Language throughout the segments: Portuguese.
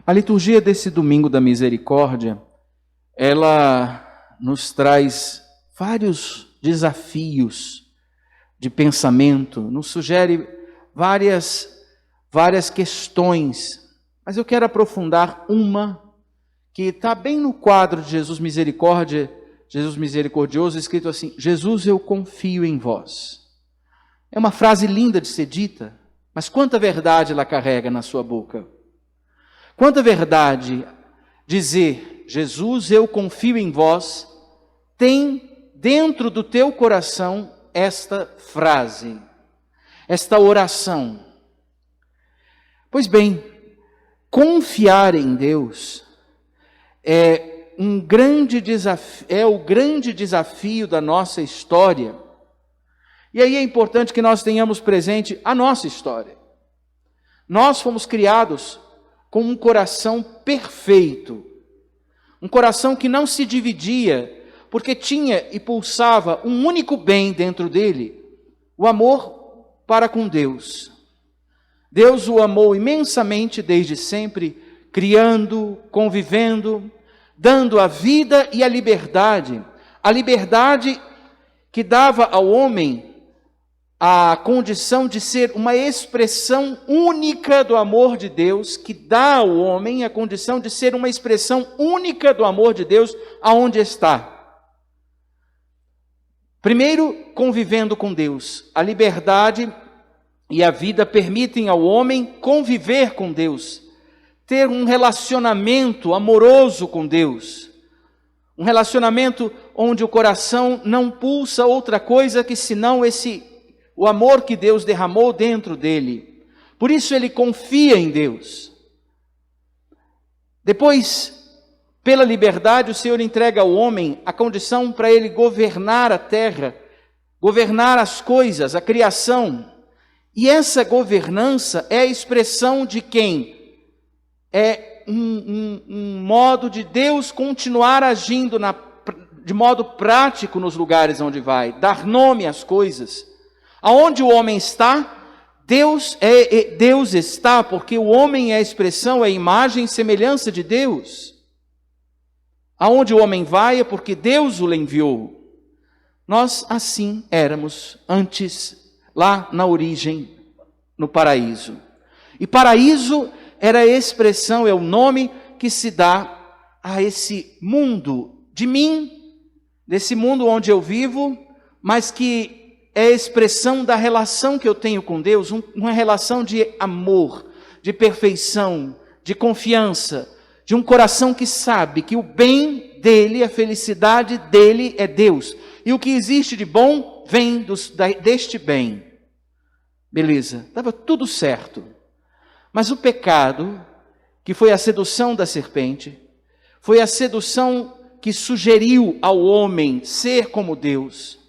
A liturgia desse Domingo da Misericórdia, ela nos traz vários desafios de pensamento, nos sugere várias questões, mas eu quero aprofundar uma que está bem no quadro de Jesus Misericórdia, Jesus Misericordioso, escrito assim: Jesus, eu confio em vós. É uma frase linda de ser dita, mas quanta verdade ela carrega na sua boca. Quanta verdade dizer, Jesus, eu confio em vós, tem dentro do teu coração esta frase, esta oração. Pois bem, confiar em Deus é o grande desafio da nossa história. E aí é importante que nós tenhamos presente a nossa história. Nós fomos criados com um coração perfeito, um coração que não se dividia, porque tinha e pulsava um único bem dentro dele, o amor para com Deus. Deus o amou imensamente desde sempre, criando, convivendo, dando a vida e a liberdade que dava ao homem a condição de ser uma expressão única do amor de Deus, que dá ao homem a condição de ser uma expressão única do amor de Deus aonde está. Primeiro, convivendo com Deus. A liberdade e a vida permitem ao homem conviver com Deus, ter um relacionamento amoroso com Deus, um relacionamento onde o coração não pulsa outra coisa que senão o amor que Deus derramou dentro dele. Por isso ele confia em Deus. Depois, pela liberdade, o Senhor entrega ao homem a condição para ele governar a terra, governar as coisas, a criação. E essa governança é a expressão de quem? É um modo de Deus continuar agindo de modo prático nos lugares onde vai, dar nome às coisas. Aonde o homem está, Deus está, porque o homem é a expressão, é a imagem e semelhança de Deus. Aonde o homem vai é porque Deus o enviou. Nós assim éramos antes, lá na origem, no paraíso. E paraíso era a expressão, é o nome que se dá a esse mundo de mim, desse mundo onde eu vivo, mas que é a expressão da relação que eu tenho com Deus, uma relação de amor, de perfeição, de confiança, de um coração que sabe que o bem dele, a felicidade dele é Deus. E o que existe de bom vem deste bem. Beleza, estava tudo certo. Mas o pecado, que foi a sedução da serpente, foi a sedução que sugeriu ao homem ser como Deus.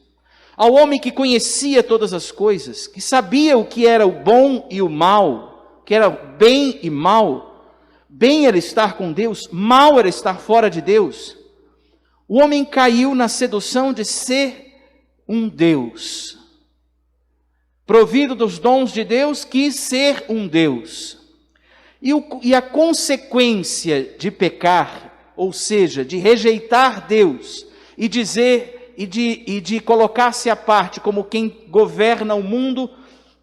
Ao homem que conhecia todas as coisas, que sabia o que era o bom e o mal, que era bem e mal. Bem era estar com Deus, mal era estar fora de Deus. O homem caiu na sedução de ser um Deus. Provido dos dons de Deus, quis ser um Deus. E a consequência de pecar, ou seja, de rejeitar Deus e dizer e de colocar-se à parte como quem governa o mundo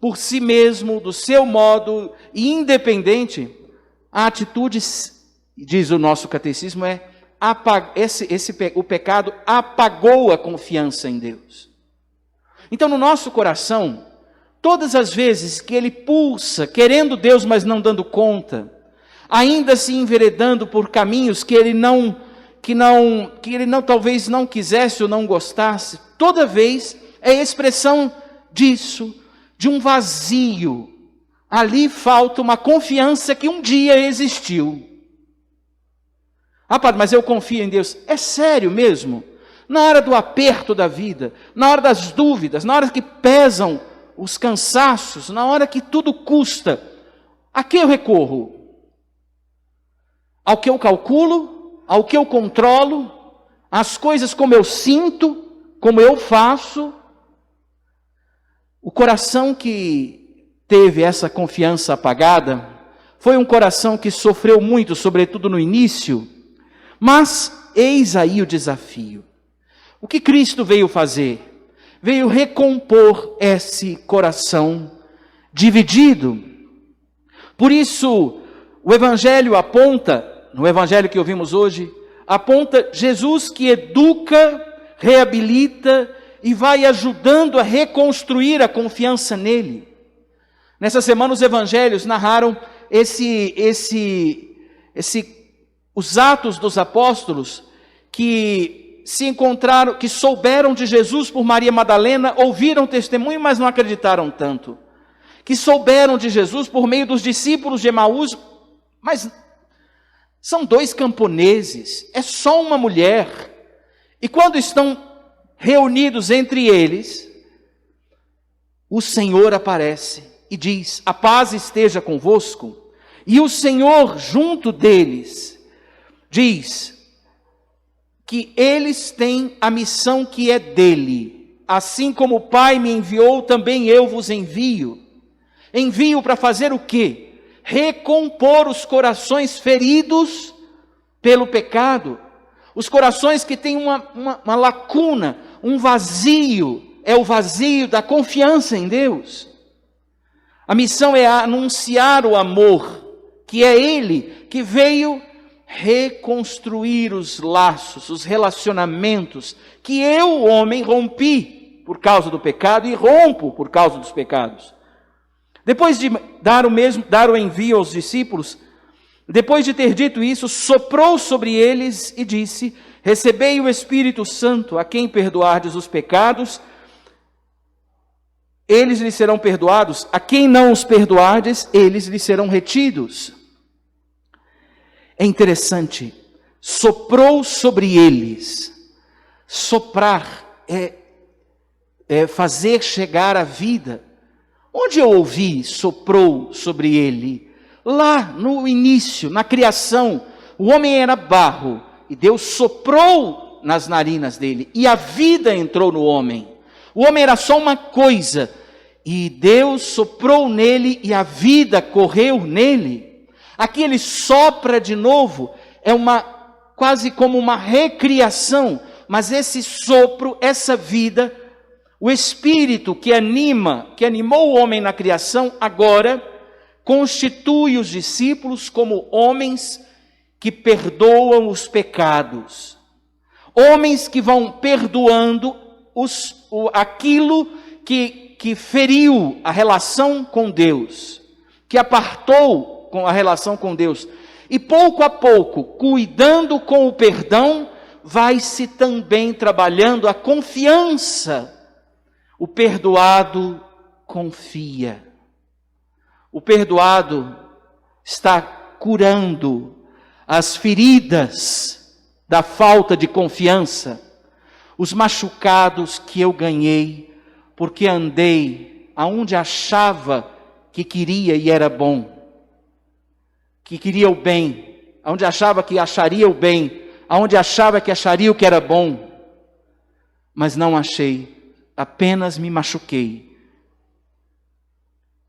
por si mesmo, do seu modo, e independente, a atitude, diz o nosso catecismo, o pecado apagou a confiança em Deus. Então, no nosso coração, todas as vezes que ele pulsa, querendo Deus, mas não dando conta, ainda se enveredando por caminhos que ele talvez não quisesse ou não gostasse, toda vez é expressão disso, de um vazio. Ali falta uma confiança que um dia existiu. Ah, padre, mas eu confio em Deus. É sério mesmo? Na hora do aperto da vida, na hora das dúvidas, na hora que pesam os cansaços, na hora que tudo custa, a que eu recorro? Ao que eu calculo? Ao que eu controlo, as coisas como eu sinto, como eu faço. O coração que teve essa confiança apagada Foi um coração que sofreu muito, sobretudo no início, mas eis aí o desafio. O que Cristo veio fazer? Veio recompor esse coração dividido. Por isso, o Evangelho aponta, no Evangelho que ouvimos hoje, aponta Jesus que educa, reabilita e vai ajudando a reconstruir a confiança nele. Nessa semana os Evangelhos narraram os atos dos apóstolos que se encontraram, que souberam de Jesus por Maria Madalena, ouviram testemunho, mas não acreditaram tanto. Que souberam de Jesus por meio dos discípulos de Emaús, mas são 2 camponeses, é só uma mulher. E quando estão reunidos entre eles, o Senhor aparece e diz: a paz esteja convosco. E o Senhor, junto deles, diz que eles têm a missão que é dele. Assim como o Pai me enviou, também eu vos envio. Envio para fazer o quê? Recompor os corações feridos pelo pecado. Os corações que têm uma lacuna, um vazio. É o vazio da confiança em Deus. A missão é anunciar o amor, que é Ele que veio reconstruir os laços, os relacionamentos que eu, homem, rompi por causa do pecado e rompo por causa dos pecados. Depois de dar o envio aos discípulos, depois de ter dito isso, soprou sobre eles e disse: recebei o Espírito Santo, a quem perdoardes os pecados, eles lhes serão perdoados, a quem não os perdoardes, eles lhes serão retidos. É interessante, soprou sobre eles. Soprar é fazer chegar a vida. Onde eu ouvi soprou sobre ele? Lá no início, na criação, o homem era barro e Deus soprou nas narinas dele e a vida entrou no homem. O homem era só uma coisa e Deus soprou nele e a vida correu nele. Aqui ele sopra de novo, é quase como uma recriação, mas esse sopro, essa vida, o Espírito que animou o homem na criação, agora constitui os discípulos como homens que perdoam os pecados. Homens que vão perdoando aquilo que feriu a relação com Deus, que apartou com a relação com Deus. E pouco a pouco, cuidando com o perdão, vai-se também trabalhando a confiança. O perdoado confia. O perdoado está curando as feridas da falta de confiança, os machucados que eu ganhei, porque andei aonde achava que queria e era bom, que queria o bem, aonde achava que acharia o bem, aonde achava que acharia o que era bom, mas não achei. Apenas me machuquei.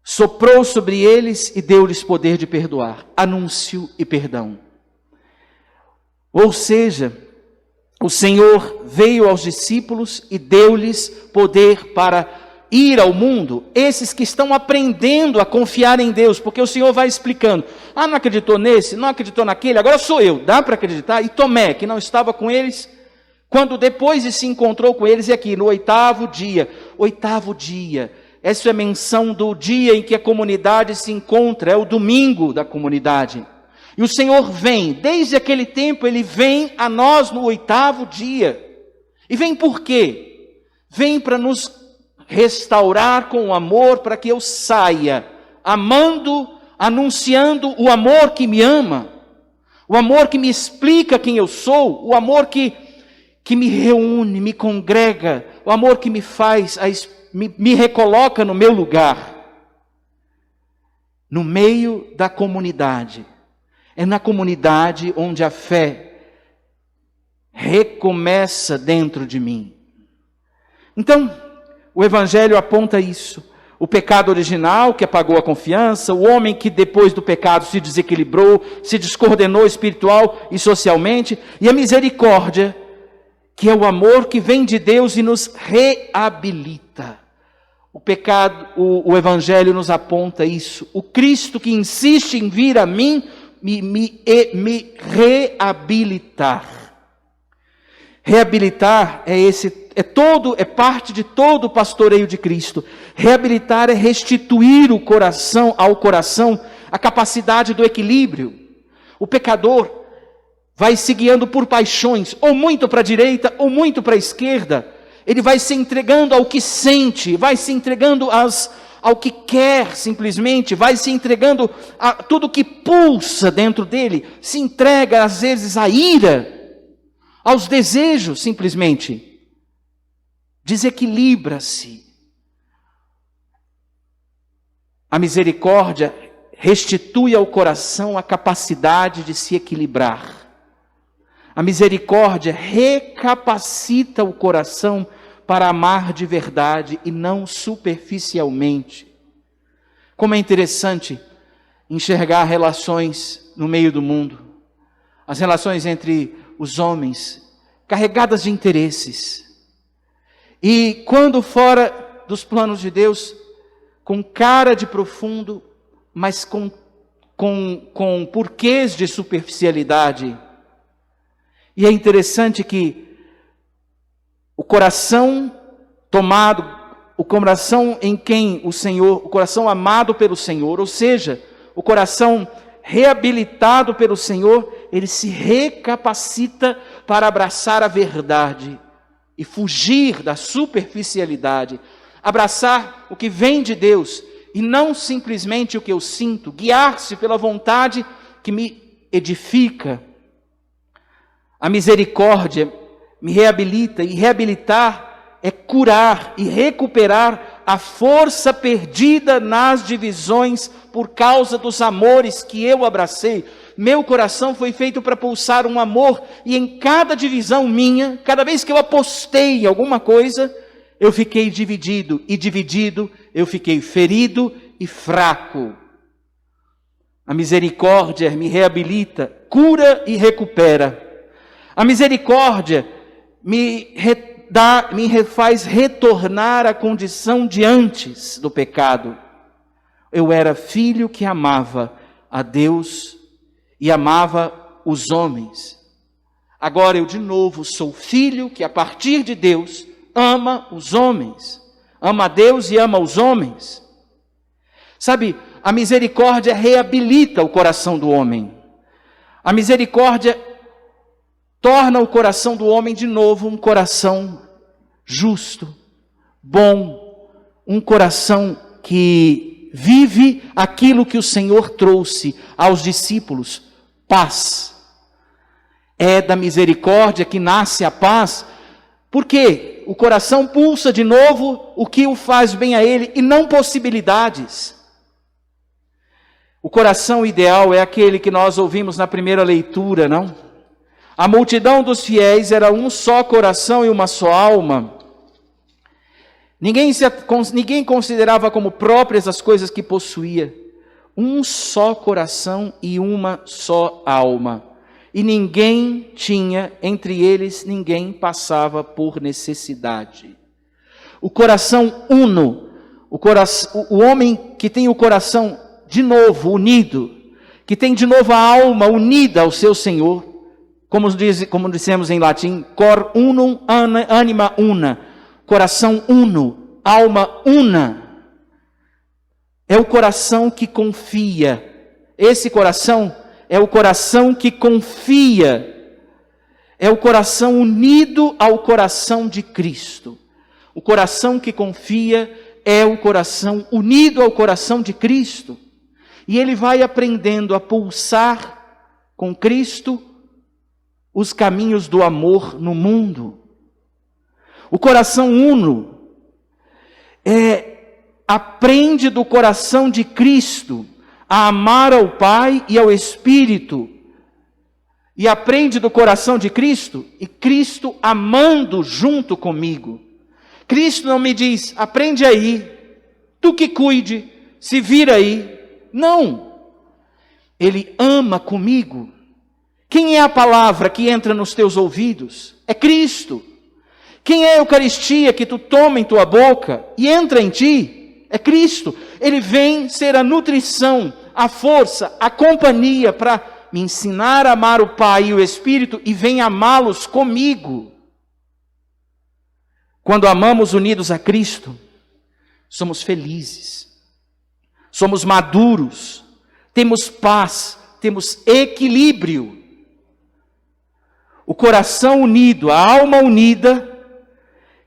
Soprou sobre eles e deu-lhes poder de perdoar. Anúncio e perdão. Ou seja, o Senhor veio aos discípulos e deu-lhes poder para ir ao mundo. Esses que estão aprendendo a confiar em Deus, porque o Senhor vai explicando. Não acreditou nesse, não acreditou naquele, agora sou eu. Dá para acreditar? E Tomé, que não estava com eles, quando depois se encontrou com eles, e aqui no 8º dia, essa é a menção do dia em que a comunidade se encontra, é o domingo da comunidade. E o Senhor vem, desde aquele tempo ele vem a nós no 8º dia. E vem por quê? Vem para nos restaurar com o amor, para que eu saia amando, anunciando o amor que me ama, o amor que me explica quem eu sou, o amor que me reúne, me congrega, o amor que me faz, me recoloca no meu lugar, no meio da comunidade. É na comunidade onde a fé recomeça dentro de mim. Então, o Evangelho aponta isso. O pecado original que apagou a confiança, o homem que depois do pecado se desequilibrou, se descoordenou espiritual e socialmente, e a misericórdia, que é o amor que vem de Deus e nos reabilita. O pecado, o Evangelho nos aponta isso. O Cristo que insiste em vir a mim, me reabilitar. Reabilitar é parte de todo o pastoreio de Cristo. Reabilitar é restituir ao coração a capacidade do equilíbrio. O pecador vai se guiando por paixões, ou muito para a direita, ou muito para a esquerda. Ele vai se entregando ao que sente, vai se entregando ao que quer simplesmente, vai se entregando a tudo que pulsa dentro dele, se entrega às vezes à ira, aos desejos simplesmente. Desequilibra-se. A misericórdia restitui ao coração a capacidade de se equilibrar. A misericórdia recapacita o coração para amar de verdade e não superficialmente. Como é interessante enxergar relações no meio do mundo, as relações entre os homens, carregadas de interesses. E quando fora dos planos de Deus, com cara de profundo, mas com porquês de superficialidade. E é interessante que o coração tomado, o coração em quem o Senhor, o coração amado pelo Senhor, ou seja, o coração reabilitado pelo Senhor, ele se recapacita para abraçar a verdade e fugir da superficialidade, abraçar o que vem de Deus e não simplesmente o que eu sinto, guiar-se pela vontade que me edifica. A misericórdia me reabilita, e reabilitar é curar e recuperar a força perdida nas divisões por causa dos amores que eu abracei. Meu coração foi feito para pulsar um amor, e em cada divisão minha, cada vez que eu apostei em alguma coisa, eu fiquei dividido, e dividido eu fiquei ferido e fraco. A misericórdia me reabilita, cura e recupera. A misericórdia me faz retornar à condição de antes do pecado. Eu era filho que amava a Deus e amava os homens. Agora eu de novo sou filho que a partir de Deus ama os homens. Ama a Deus e ama os homens. Sabe, a misericórdia reabilita o coração do homem. A misericórdia torna o coração do homem de novo um coração justo, bom, um coração que vive aquilo que o Senhor trouxe aos discípulos, paz. É da misericórdia que nasce a paz, porque o coração pulsa de novo o que o faz bem a ele e não possibilidades. O coração ideal é aquele que nós ouvimos na primeira leitura, não? A multidão dos fiéis era um só coração e uma só alma. Ninguém considerava como próprias as coisas que possuía. Um só coração e uma só alma. E ninguém tinha, entre eles, ninguém passava por necessidade. O coração uno, o homem que tem o coração de novo unido, que tem de novo a alma unida ao seu Senhor, como dissemos em latim, cor unum, anima una, coração uno, alma una. É o coração que confia. Esse coração é o coração que confia. É o coração unido ao coração de Cristo. O coração que confia é o coração unido ao coração de Cristo. E ele vai aprendendo a pulsar com Cristo os caminhos do amor no mundo. O coração uno aprende do coração de Cristo a amar ao Pai e ao Espírito. E aprende do coração de Cristo, e Cristo amando junto comigo. Cristo não me diz, aprende aí, tu que cuide, se vira aí. Não. Ele ama comigo. Quem é a palavra que entra nos teus ouvidos? É Cristo. Quem é a Eucaristia que tu toma em tua boca e entra em ti? É Cristo. Ele vem ser a nutrição, a força, a companhia para me ensinar a amar o Pai e o Espírito e vem amá-los comigo. Quando amamos unidos a Cristo, somos felizes, somos maduros, temos paz, temos equilíbrio. O coração unido, a alma unida,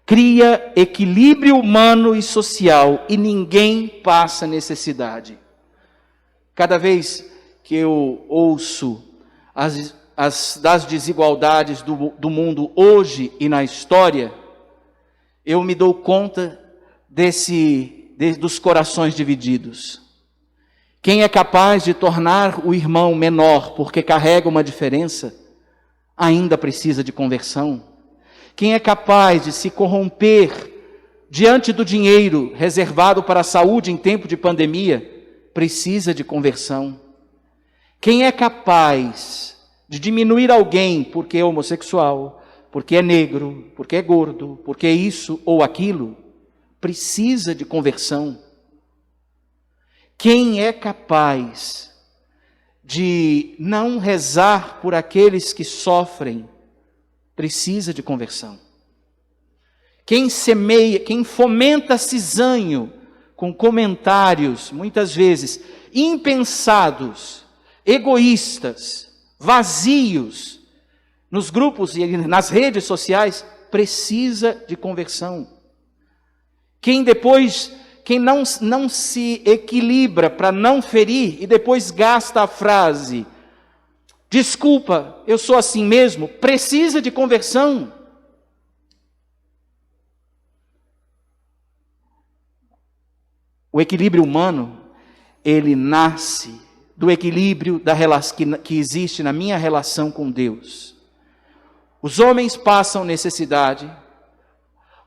cria equilíbrio humano e social e ninguém passa necessidade. Cada vez que eu ouço das desigualdades do mundo hoje e na história, eu me dou conta dos corações divididos. Quem é capaz de tornar o irmão menor porque carrega uma diferença, ainda precisa de conversão. Quem é capaz de se corromper diante do dinheiro reservado para a saúde em tempo de pandemia, precisa de conversão. Quem é capaz de diminuir alguém porque é homossexual, porque é negro, porque é gordo, porque é isso ou aquilo, precisa de conversão. Quem é capaz de não rezar por aqueles que sofrem, precisa de conversão. Quem semeia, quem fomenta cisanho com comentários, muitas vezes, impensados, egoístas, vazios, nos grupos e nas redes sociais, precisa de conversão. Quem não se equilibra para não ferir e depois gasta a frase, desculpa, eu sou assim mesmo, precisa de conversão. O equilíbrio humano, ele nasce do equilíbrio que existe na minha relação com Deus. Os homens passam necessidade,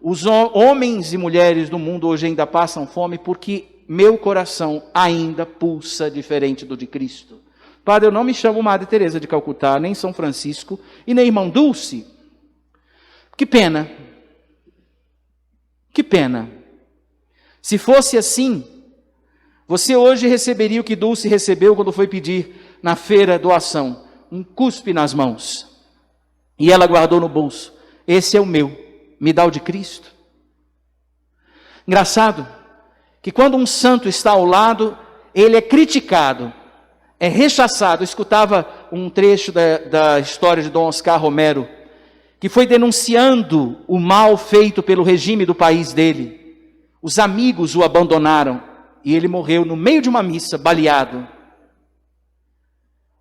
os homens e mulheres do mundo hoje ainda passam fome porque meu coração ainda pulsa diferente do de Cristo. Padre, eu não me chamo Madre Teresa de Calcutá, nem São Francisco e nem Irmão Dulce. Que pena. Que pena. Se fosse assim, você hoje receberia o que Dulce recebeu quando foi pedir na feira doação, um cuspe nas mãos. E ela guardou no bolso. Esse é o meu, me dá o de Cristo. Engraçado que quando um santo está ao lado, ele é criticado, é rechaçado. Eu escutava um trecho da história de Dom Oscar Romero, que foi denunciando o mal feito pelo regime do país dele. Os amigos o abandonaram e ele morreu no meio de uma missa, baleado.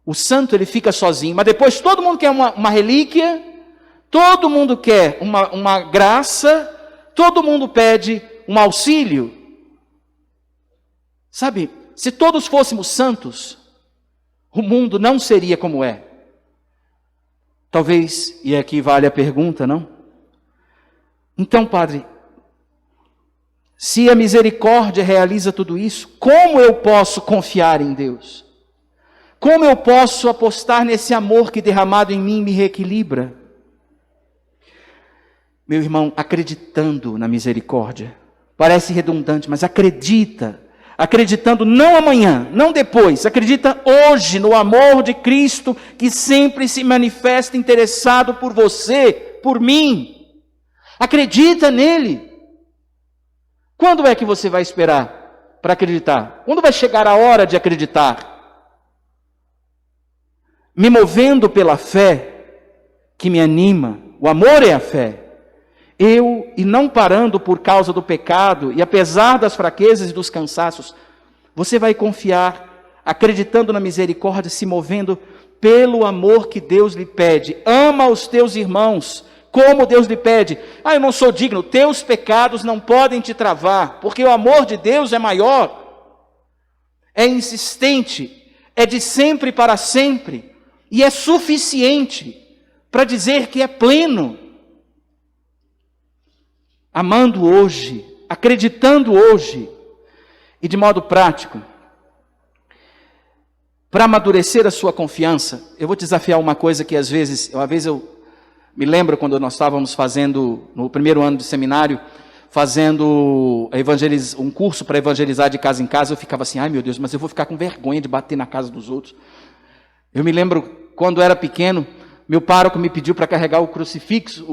O santo, ele fica sozinho, mas depois todo mundo quer uma relíquia, todo mundo quer uma graça, todo mundo pede um auxílio. Sabe, se todos fôssemos santos, o mundo não seria como é. Talvez, e aqui vale a pergunta, não? Então, Padre, se a misericórdia realiza tudo isso, como eu posso confiar em Deus? Como eu posso apostar nesse amor que derramado em mim me reequilibra? Meu irmão, acreditando na misericórdia. Parece redundante, mas acredita. Acreditando não amanhã, não depois. Acredita hoje no amor de Cristo que sempre se manifesta interessado por você, por mim. Acredita nele. Quando é que você vai esperar para acreditar? Quando vai chegar a hora de acreditar? Me movendo pela fé que me anima, o amor é a fé. E não parando por causa do pecado, e apesar das fraquezas e dos cansaços, você vai confiar, acreditando na misericórdia, se movendo pelo amor que Deus lhe pede. Ama os teus irmãos, como Deus lhe pede. Eu não sou digno, teus pecados não podem te travar, porque o amor de Deus é maior, é insistente, é de sempre para sempre, e é suficiente para dizer que é pleno. Amando hoje, acreditando hoje, E de modo prático, para amadurecer a sua confiança, eu vou te desafiar uma coisa que às vezes, uma vez eu me lembro quando nós estávamos fazendo, no primeiro ano de seminário, fazendo um curso para evangelizar de casa em casa, eu ficava assim, ai meu Deus, mas eu vou ficar com vergonha de bater na casa dos outros. Eu me lembro, quando era pequeno, meu pároco me pediu para carregar o crucifixo,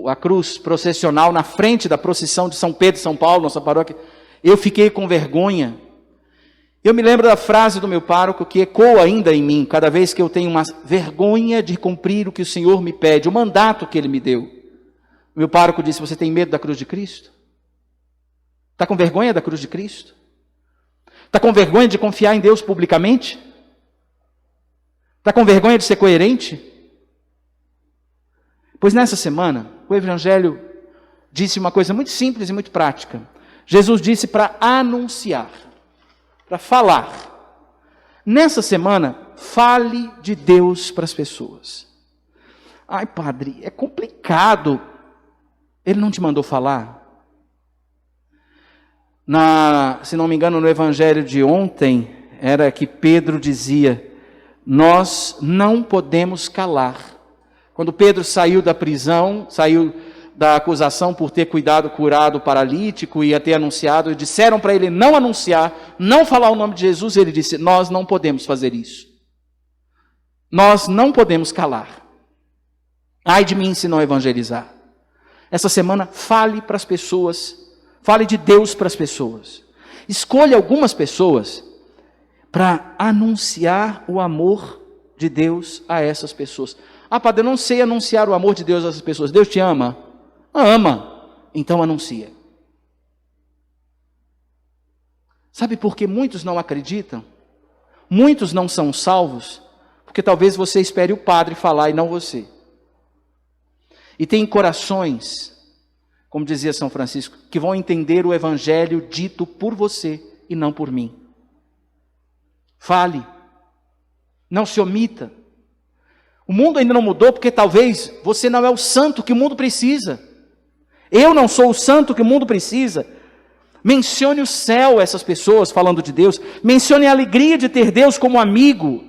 a cruz processional na frente da procissão de São Pedro, São Paulo, nossa paróquia. Eu fiquei com vergonha. Eu me lembro da frase do meu pároco que ecoa ainda em mim, cada vez que eu tenho uma vergonha de cumprir o que o Senhor me pede, o mandato que Ele me deu. O meu pároco disse, você tem medo da cruz de Cristo? Está com vergonha da cruz de Cristo? Está com vergonha de confiar em Deus publicamente? Está com vergonha de ser coerente? Pois nessa semana, o Evangelho disse uma coisa muito simples e muito prática. Jesus disse para anunciar, para falar. Nessa semana, fale de Deus para as pessoas. Ai, padre, é complicado. Ele não te mandou falar? Se não me engano, no Evangelho de ontem, era que Pedro dizia, nós não podemos calar. Quando Pedro saiu da prisão, saiu da acusação por ter curado o paralítico, ia ter anunciado, disseram para ele não anunciar, não falar o nome de Jesus, ele disse, nós não podemos fazer isso. Nós não podemos calar. Ai de mim se não evangelizar. Essa semana, fale para as pessoas, fale de Deus para as pessoas. Escolha algumas pessoas para anunciar o amor de Deus a essas pessoas. Ah, padre, eu não sei anunciar o amor de Deus a essas pessoas. Deus te ama? Ama. Então anuncia. Sabe por que muitos não acreditam? Muitos não são salvos? Porque talvez você espere o padre falar e não você. E tem corações, como dizia São Francisco, que vão entender o evangelho dito por você e não por mim. Fale. Não se omita. O mundo ainda não mudou porque talvez você não é o santo que o mundo precisa. Eu não sou o santo que o mundo precisa. Mencione o céu a essas pessoas falando de Deus. Mencione a alegria de ter Deus como amigo.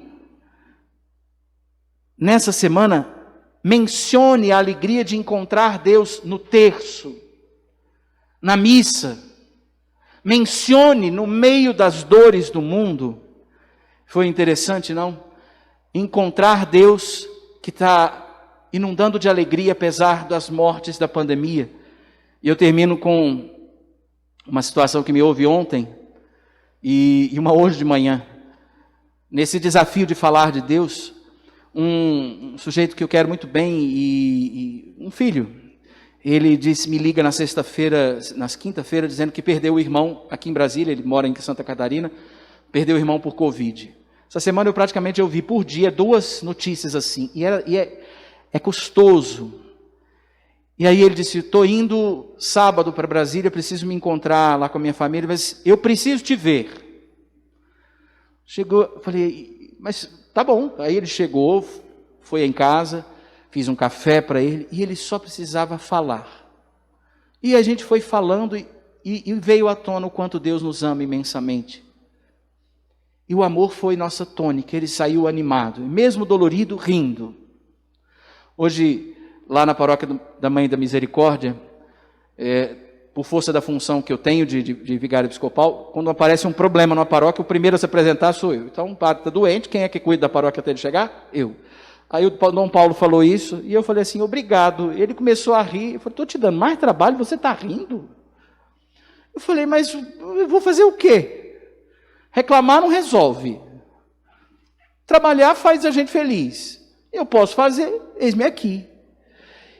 Nessa semana, mencione a alegria de encontrar Deus no terço, na missa. Mencione no meio das dores do mundo. Foi interessante, não? Encontrar Deus que está inundando de alegria apesar das mortes da pandemia. E eu termino com uma situação que me houve ontem e uma hoje de manhã. Nesse desafio de falar de Deus, um sujeito que eu quero muito bem e um filho, ele me liga na sexta-feira, na quinta-feira, dizendo que perdeu o irmão aqui em Brasília, ele mora em Santa Catarina, perdeu o irmão por Covid. Essa semana eu praticamente ouvi por dia 2 notícias assim, e é custoso. E aí ele disse, estou indo sábado para Brasília, preciso me encontrar lá com a minha família, mas eu preciso te ver. Chegou, falei, mas tá bom. Aí ele chegou, foi em casa, fiz um café para ele, e ele só precisava falar. E a gente foi falando, e veio à tona o quanto Deus nos ama imensamente. E o amor foi nossa tônica, ele saiu animado, mesmo dolorido, rindo. Hoje, lá na paróquia da Mãe da Misericórdia, por força da função que eu tenho de vigário episcopal, quando aparece um problema na paróquia, o primeiro a se apresentar sou eu. Então, um padre está doente, quem é que cuida da paróquia até ele chegar? Eu. Aí o Dom Paulo falou isso, e eu falei assim, obrigado. Ele começou a rir, eu falei, estou te dando mais trabalho, você está rindo? Eu falei, mas eu vou fazer o quê? Reclamar não resolve. Trabalhar faz a gente feliz. Eu posso fazer, eis-me aqui.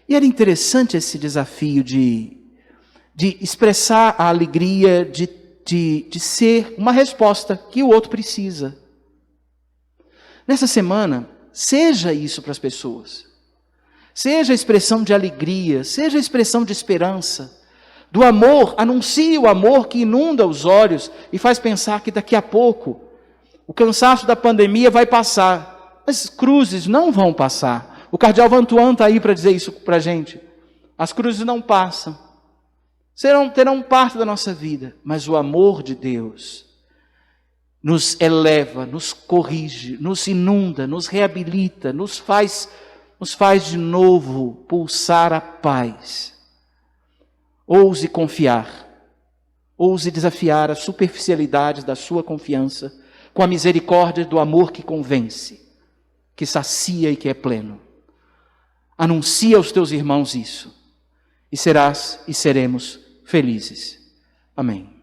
E era interessante esse desafio de expressar a alegria de ser uma resposta que o outro precisa. Nessa semana, seja isso para as pessoas. Seja a expressão de alegria, seja a expressão de esperança. Do amor, anuncie o amor que inunda os olhos e faz pensar que daqui a pouco o cansaço da pandemia vai passar. As cruzes não vão passar. O cardeal Vantuan está aí para dizer isso para a gente. As cruzes não passam. terão parte da nossa vida, mas o amor de Deus nos eleva, nos corrige, nos inunda, nos reabilita, nos faz de novo pulsar a paz. Ouse confiar, ouse desafiar a superficialidade da sua confiança com a misericórdia do amor que convence, que sacia e que é pleno. Anuncia aos teus irmãos isso, e serás e seremos felizes. Amém.